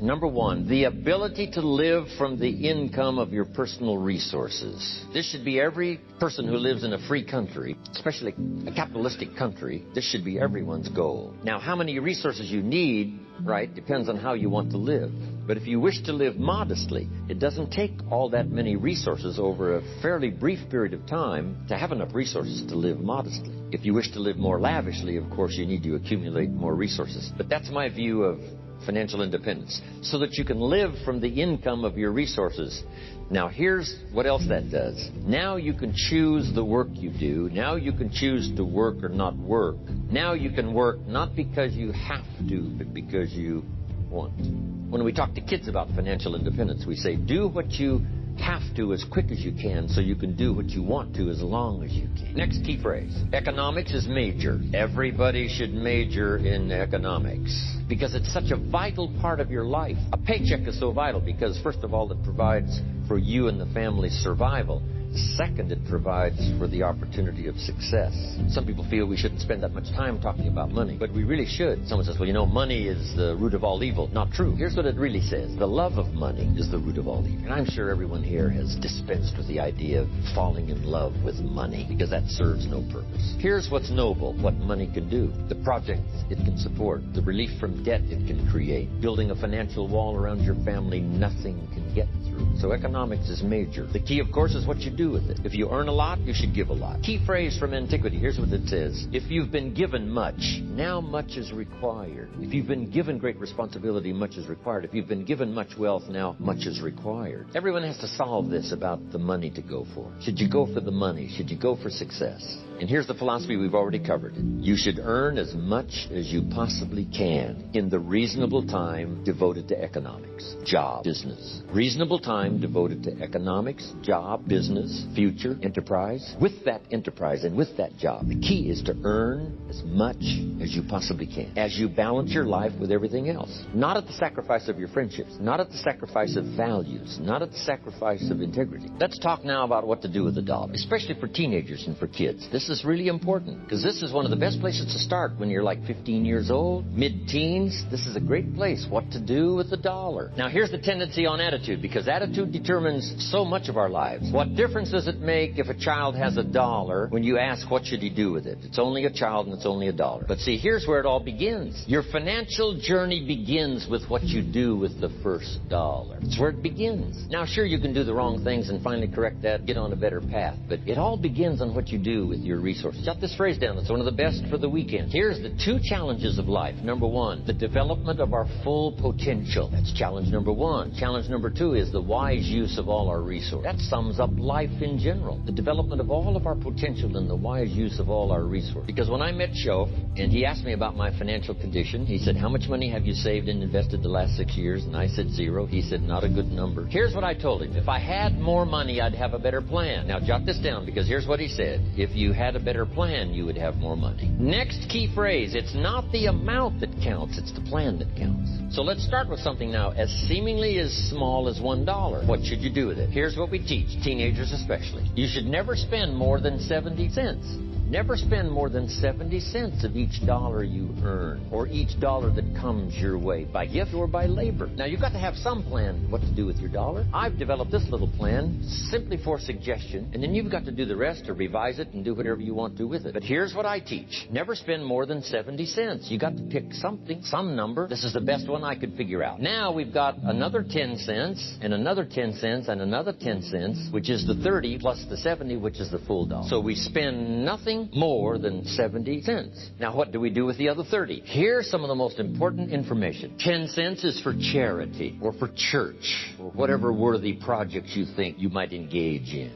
Number one, the ability to live from the income of your personal resources. This should be every person who lives in a free country, especially a capitalistic country. This should be everyone's goal. Now, how many resources you need, right, depends on how you want to live. But if you wish to live modestly, it doesn't take all that many resources over a fairly brief period of time to have enough resources to live modestly. If you wish to live more lavishly, of course, you need to accumulate more resources. But that's my view of financial independence, so that you can live from the income of your resources. Now, here's what else that does. Now you can choose the work you do. Now you can choose to work or not work. Now you can work not because you have to, but because you want. When we talk to kids about financial independence, we say, do what you have to as quick as you can so you can do what you want to as long as you can. Next key phrase. Economics is major. Everybody should major in economics because it's such a vital part of your life. A paycheck is so vital because, first of all, it provides for you and the family's survival. Second, it provides for the opportunity of success. Some people feel we shouldn't spend that much time talking about money, but we really should. Someone says, well, you know, money is the root of all evil. Not true. Here's what it really says. The love of money is the root of all evil. And I'm sure everyone here has dispensed with the idea of falling in love with money because that serves no purpose. Here's what's noble, what money can do. The projects it can support, the relief from debt it can create, building a financial wall around your family nothing can get through. So economics is major. The key, of course, is what you do with it. If you earn a lot, you should give a lot. Key phrase from antiquity. Here's what it says. If you've been given much, now much is required. If you've been given great responsibility, much is required. If you've been given much wealth, now much is required. Everyone has to solve this about the money to go for. Should you go for the money? Should you go for success? And here's the philosophy we've already covered. You should earn as much as you possibly can in the reasonable time devoted to economics, job, business. Reasonable time devoted to economics, job, business, future, enterprise. With that enterprise and with that job, the key is to earn as much as you possibly can as you balance your life with everything else. Not at the sacrifice of your friendships, not at the sacrifice of values, not at the sacrifice of integrity. Let's talk now about what to do with the dollar, especially for teenagers and for kids. This is really important because this is one of the best places to start when you're like 15 years old, mid-teens. This is a great place. What to do with the dollar. Now, here's the tendency on attitude, because attitude determines so much of our lives. What difference does it make if a child has $1 when you ask what should he do with it? It's only a child and it's only $1. But see, here's where it all begins. Your financial journey begins with what you do with the first dollar. It's where it begins. Now, sure, you can do the wrong things and finally correct that, get on a better path. But it all begins on what you do with your resources. Jot this phrase down. It's one of the best for the weekend. Here's the 2 challenges of life. Number 1, the development of our full potential. That's challenge number 1. Challenge number 2 is the wise use of all our resources. That sums up life in general. The development of all of our potential and the wise use of all our resources. Because when I met Shof and he asked me about my financial condition, he said, how much money have you saved and invested the last 6 years? And I said 0. He said, not a good number. Here's what I told him. If I had more money, I'd have a better plan. Now jot this down, because here's what he said. If you had a better plan, you would have more money. Next key phrase. It's not the amount that counts. It's the plan that counts. So let's start with something now as seemingly as small as $1. What should you do with it? Here's what we teach, teenagers especially. You should never spend more than 70 cents. Never spend more than 70 cents of each dollar you earn, or each dollar that comes your way, by gift or by labor. Now, you've got to have some plan what to do with your dollar. I've developed this little plan simply for suggestion, and then you've got to do the rest or revise it and do whatever you want to with it. But here's what I teach. Never spend more than 70 cents. You got to pick something, some number. This is the best one I could figure out. Now we've got another 10 cents, and another 10 cents, and another 10 cents, which is the 30 plus the 70, which is the full dollar. So we spend nothing more than 70 cents. Now, what do we do with the other 30? Here's some of the most important information. 10 cents is for charity or for church or whatever worthy projects you think you might engage in.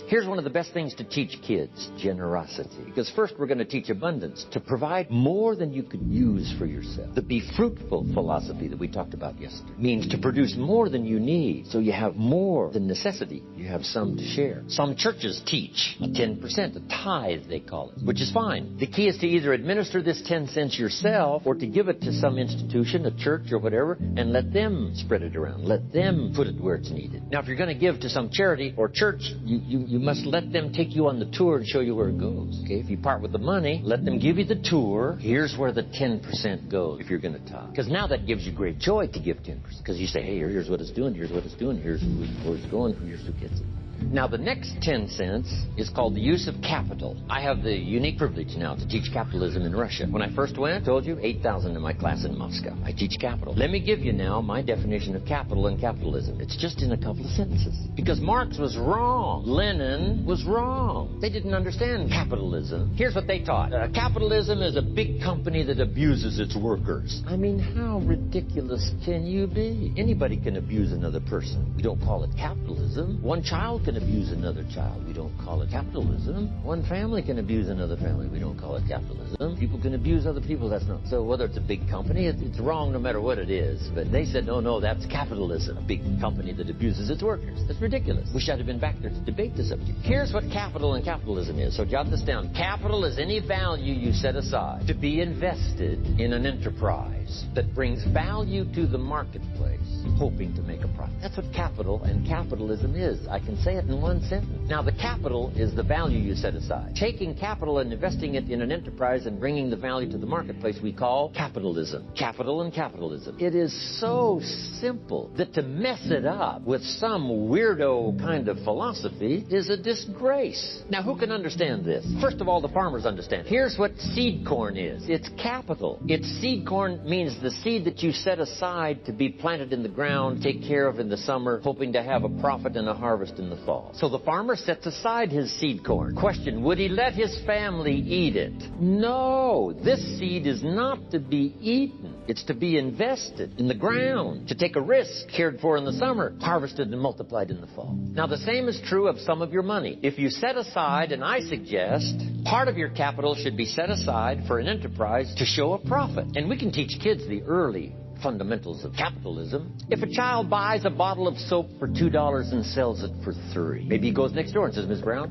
Here's one of the best things to teach kids, generosity. Because first we're going to teach abundance, to provide more than you could use for yourself. The be fruitful philosophy that we talked about yesterday means to produce more than you need, so you have more than necessity. You have some to share. Some churches teach a 10%, a tithe they call it, which is fine. The key is to either administer this 10 cents yourself or to give it to some institution, a church or whatever, and let them spread it around. Let them put it where it's needed. Now, if you're going to give to some charity or church, you You must let them take you on the tour and show you where it goes. Okay, if you part with the money, let them give you the tour. Here's where the 10% goes if you're going to talk. Because now that gives you great joy to give 10%. Because you say, hey, here's what it's doing, here's what it's doing, here's where it's going, here's who gets it. Now, the next 10 cents is called the use of capital. I have the unique privilege now to teach capitalism in Russia. When I first went, I told you, 8,000 in my class in Moscow. I teach capital. Let me give you now my definition of capital and capitalism. It's just in a couple of sentences. Because Marx was wrong. Lenin was wrong. They didn't understand capitalism. Here's what they taught. Capitalism is a big company that abuses its workers. I mean, how ridiculous can you be? Anybody can abuse another person. We don't call it capitalism. One child can abuse another child. We don't call it capitalism. One family can abuse another family. We don't call it capitalism. People can abuse other people. That's not. So whether it's a big company, it's wrong no matter what it is. But they said, no, that's capitalism. A big company that abuses its workers. That's ridiculous. Wish I'd have been back there to debate the subject. Here's what capital and capitalism is. So jot this down. Capital is any value you set aside to be invested in an enterprise that brings value to the marketplace, hoping to make a profit. That's what capital and capitalism is. I can say it in one sentence. Now, the capital is the value you set aside. Taking capital and investing it in an enterprise and bringing the value to the marketplace we call capitalism. Capital and capitalism. It is so simple that to mess it up with some weirdo kind of philosophy is a disgrace. Now, who can understand this? First of all, the farmers understand. Here's what seed corn is. It's capital. It's seed corn means the seed that you set aside to be planted in the ground, take care of in the summer, hoping to have a profit and a harvest in the fall. So the farmer sets aside his seed corn. Question, would he let his family eat it? No, this seed is not to be eaten. It's to be invested in the ground, to take a risk, cared for in the summer, harvested and multiplied in the fall. Now, the same is true of some of your money. If you set aside, and I suggest, part of your capital should be set aside for an enterprise to show a profit. And we can teach kids the early fundamentals of capitalism. If a child buys a bottle of soap for $2 and sells it for $3, maybe he goes next door and says, Ms. Brown,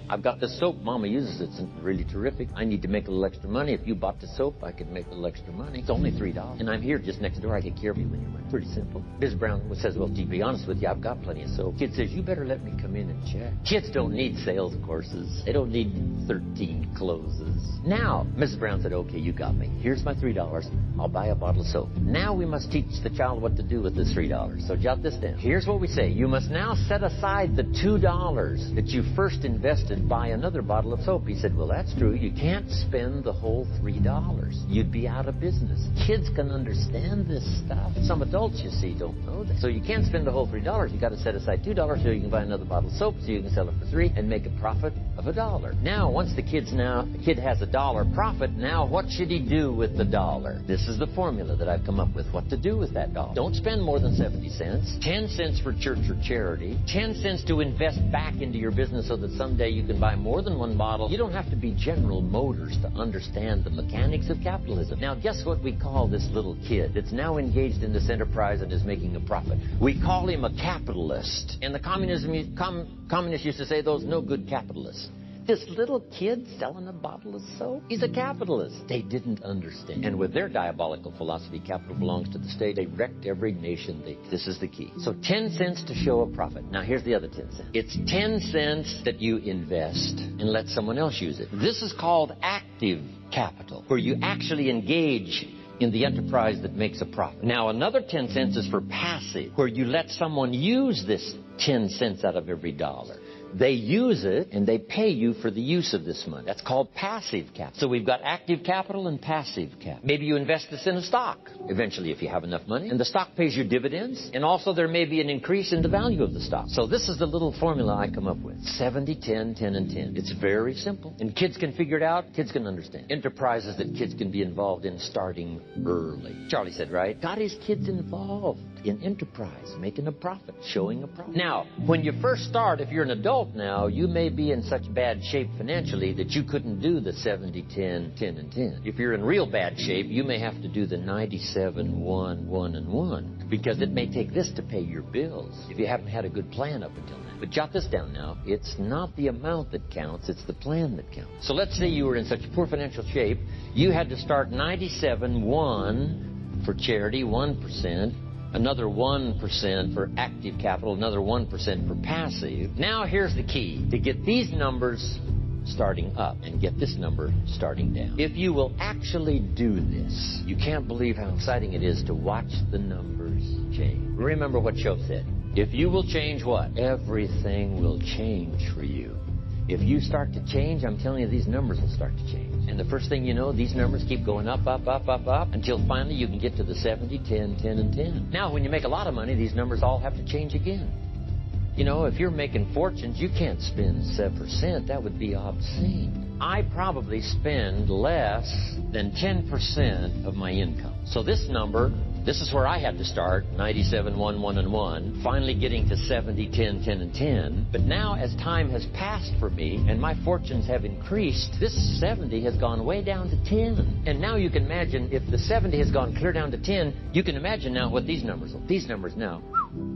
I've got this soap. Mama uses it. It's really terrific. I need to make a little extra money. If you bought the soap, I could make a little extra money. It's only $3. And I'm here just next door. I take care of you when you're ready. Pretty simple. Ms. Brown says, well, to be honest with you, I've got plenty of soap. Kid says, you better let me come in and check. Kids don't need sales courses. They don't need 13 closes. Now, Mrs. Brown said, okay, you got me. Here's my $3. I'll buy a bottle of soap. Now we must teach the child what to do with this $3. So jot this down. Here's what we say. You must now set aside the $2 that you first invested, buy another bottle of soap. He said, well, that's true. You can't spend the whole $3. You'd be out of business. Kids can understand this stuff. Some adults, you see, don't know that. So you can't spend the whole $3. You got to set aside $2 so you can buy another bottle of soap so you can sell it for $3 and make a profit of $1. Now, once the kid has $1 profit, now what should he do with the $1? This is the formula that I've come up with, what to do with that $1. Don't spend more than 70 cents, 10 cents for church or charity, 10 cents to invest back into your business so that someday you can buy more than one bottle. You don't have to be General Motors to understand the mechanics of capitalism. Now, guess what we call this little kid that's now engaged in this enterprise and is making a profit? We call him a capitalist. And the communists used to say those no good capitalists. This little kid selling a bottle of soap, he's a capitalist. They didn't understand. And with their diabolical philosophy, capital belongs to the state. They wrecked every nation. This is the key. So 10 cents to show a profit. Now here's the other 10 cents. It's 10 cents that you invest and let someone else use it. This is called active capital, where you actually engage in the enterprise that makes a profit. Now another 10 cents is for passive, where you let someone use this 10 cents out of every $1. They use it, and they pay you for the use of this money. That's called passive capital. So we've got active capital and passive capital. Maybe you invest this in a stock, eventually, if you have enough money, and the stock pays you dividends, and also there may be an increase in the value of the stock. So this is the little formula I come up with. 70, 10, 10, and 10. It's very simple. And kids can figure it out. Kids can understand. Enterprises that kids can be involved in starting early. Charlie said, right? Got his kids involved in enterprise, making a profit, showing a profit. Now, when you first start, if you're an adult now, you may be in such bad shape financially that you couldn't do the 70, 10, 10, and 10. If you're in real bad shape, you may have to do the 97, 1, 1, and 1, because it may take this to pay your bills if you haven't had a good plan up until now. But jot this down now. It's not the amount that counts, it's the plan that counts. So let's say you were in such poor financial shape, you had to start 97, 1 for charity, 1%, another 1% for active capital, another 1% for passive. Now here's the key. To get these numbers starting up and get this number starting down. If you will actually do this, you can't believe how exciting it is to watch the numbers change. Remember what Job said. If you will change what? Everything will change for you. If you start to change, I'm telling you, these numbers will start to change. And the first thing you know, these numbers keep going up, up, up, up, up, until finally you can get to the 70, 10, 10, and 10. Now, when you make a lot of money, these numbers all have to change again. You know, if you're making fortunes, you can't spend 7%. That would be obscene. I probably spend less than 10% of my income. So this number, this is where I had to start, 97, 1, 1, and 1, finally getting to 70, 10, 10, and 10. But now, as time has passed for me and my fortunes have increased, this 70 has gone way down to 10. And now you can imagine, if the 70 has gone clear down to 10, you can imagine now what these numbers are. These numbers now,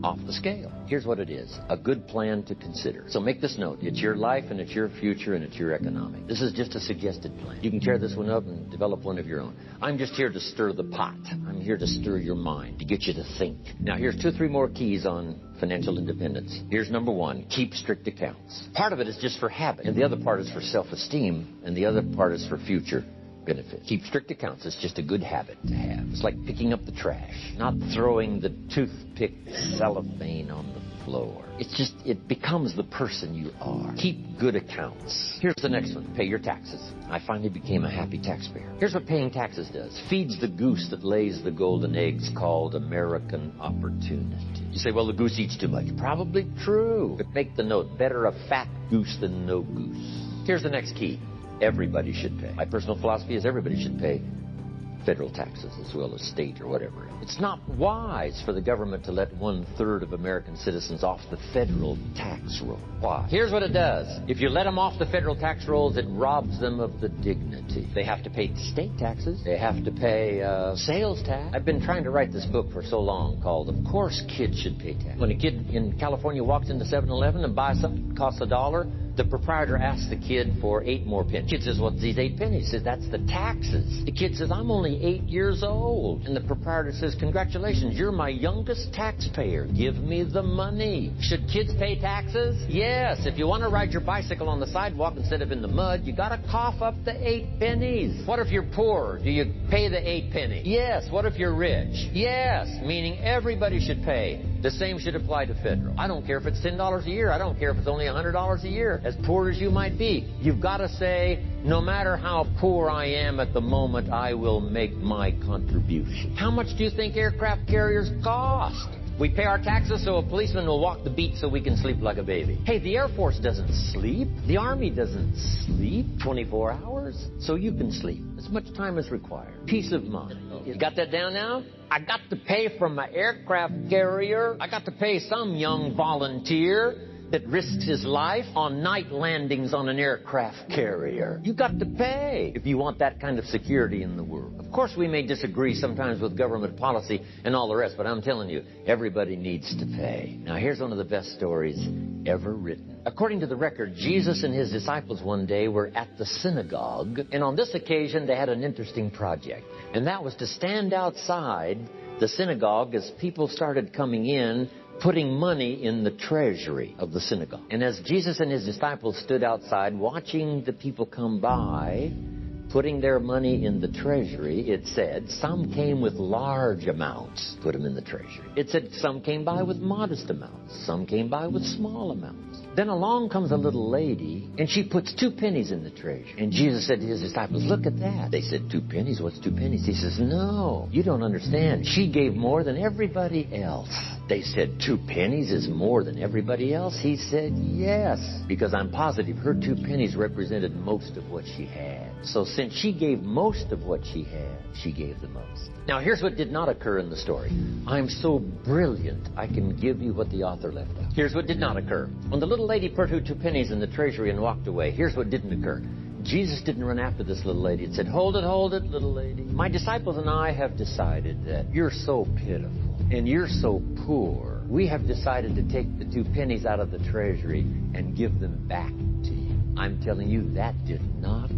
off the scale. Here's what it is. A good plan to consider. So make this note. It's your life and it's your future and it's your economic. This is just a suggested plan. You can tear this one up and develop one of your own. I'm just here to stir the pot. I'm here to stir your mind, to get you to think. Now here's 2 or 3 more keys on financial independence. Here's number 1. Keep strict accounts. Part of it is just for habit, and the other part is for self-esteem, and the other part is for future benefit. Keep strict accounts. It's just a good habit to have. It's like picking up the trash, not throwing the toothpick cellophane on the floor. It's just, it becomes the person you are. Keep good accounts. Here's the next one. Pay your taxes. I finally became a happy taxpayer. Here's what paying taxes does. Feeds the goose that lays the golden eggs called American opportunity. You say, well, the goose eats too much. Probably true. But make the note, better a fat goose than no goose. Here's the next key. Everybody should pay. My personal philosophy is everybody should pay federal taxes as well as state or whatever. It's not wise for the government to let 1/3 of American citizens off the federal tax roll. Why? Here's what it does. If you let them off the federal tax rolls, it robs them of the dignity. They have to pay state taxes. They have to pay sales tax. I've been trying to write this book for so long called, Of Course Kids Should Pay Tax. When a kid in California walks into 7-Eleven and buys something that costs $1, the proprietor asks the kid for 8 more pennies. The kid says, what's these 8 pennies? He says, that's the taxes. The kid says, I'm only 8 years old. And the proprietor says, congratulations, you're my youngest taxpayer. Give me the money. Should kids pay taxes? Yes. If you want to ride your bicycle on the sidewalk instead of in the mud, you got to cough up the 8 pennies. What if you're poor? Do you pay the 8 pennies? Yes. What if you're rich? Yes. Meaning everybody should pay. The same should apply to federal. I don't care if it's $10 a year. I don't care if it's only $100 a year. As poor as you might be, you've got to say, no matter how poor I am at the moment, I will make my contribution. How much do you think aircraft carriers cost? We pay our taxes so a policeman will walk the beat so we can sleep like a baby. Hey, the Air Force doesn't sleep. The Army doesn't sleep 24 hours. So you can sleep as much time as required. Peace of mind. You got that down now? I got to pay from my aircraft carrier. I got to pay some young volunteer that risks his life on night landings on an aircraft carrier. You got to pay if you want that kind of security in the world. Of course, we may disagree sometimes with government policy and all the rest, but I'm telling you, everybody needs to pay. Now, here's one of the best stories ever written. According to the record, Jesus and his disciples one day were at the synagogue, and on this occasion, they had an interesting project, and that was to stand outside the synagogue as people started coming in, putting money in the treasury of the synagogue. And as Jesus and his disciples stood outside watching the people come by, putting their money in the treasury, it said some came with large amounts, put them in the treasury. It said some came by with modest amounts. Some came by with small amounts. Then along comes a little lady, and she puts 2 pennies in the treasury. And Jesus said to his disciples, look at that. They said, 2 pennies? What's 2 pennies? He says, no, you don't understand. She gave more than everybody else. They said, 2 pennies is more than everybody else? He said, yes, because I'm positive her 2 pennies represented most of what she had. So since she gave most of what she had, she gave the most. Now, here's what did not occur in the story. I'm so brilliant, I can give you what the author left out. Here's what did not occur. When the little lady put her 2 pennies in the treasury and walked away, here's what didn't occur. Jesus didn't run after this little lady and said, hold it, little lady. My disciples and I have decided that you're so pitiful and you're so poor. We have decided to take the 2 pennies out of the treasury and give them back to you. I'm telling you, that did not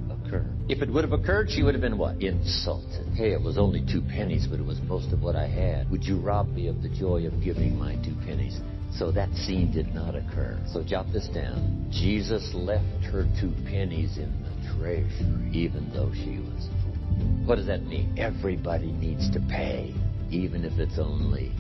occur. If it would have occurred, she would have been what? Insulted. Hey, it was only 2 pennies, but it was most of what I had. Would you rob me of the joy of giving my 2 pennies? So that scene did not occur. So jot this down. Jesus left her 2 pennies in the treasury, even though she was full. What does that mean? Everybody needs to pay, even if it's only